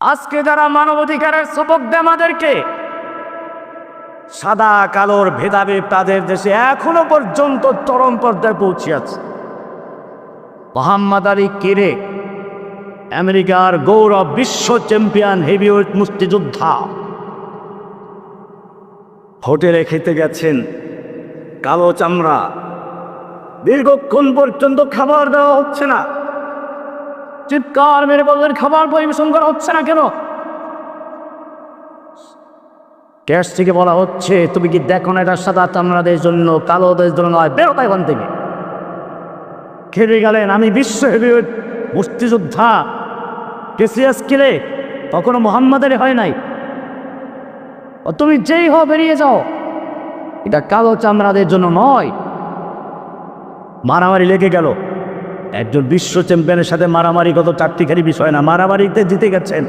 আজকে যারা মানবাধিকারের সবক দেয় আমাদেরকে, সাদা কালোর ভেদাভেদ তাদের দেশে এখনো পর্যন্ত চরম পর্যায়ে পৌঁছে আছে। মোহাম্মদ আলী কিরে, আমেরিকার গৌরব বিশ্ব চ্যাম্পিয়ন হেভিওয়েট মুষ্টিযোদ্ধা, হোটেলে খেতে গেছেন, কালো চামড়া, দীর্ঘক্ষণ পর্যন্ত খাবার দেওয়া হচ্ছে না। চিৎকার মেরে বললেন, খাবার পরিবেশন করা হচ্ছে না কেন? ক্যাশ থেকে বলা হচ্ছে, তুমি কি দেখো না এটা সাদা চামড়াদের জন্য, কালোদের জন্য নয়, বেরোতে এখান থেকে। খেলে গেলেন, আমি বিশ্ব হেভিওয়েট মুষ্টিযোদ্ধা, কেসিয়াস কিলে কখনো মোহাম্মদের হয় নাই, তুমি যেই হও বেরিয়ে যাও, এটা কালো চামড়াদের জন্য নয়। মারামারি লেগে গেল। একজন বিশ্ব চ্যাম্পিয়নের সাথে মারামারি কত চারটিখানি বিষয় না, মারামারিতে জিতে গেছেন।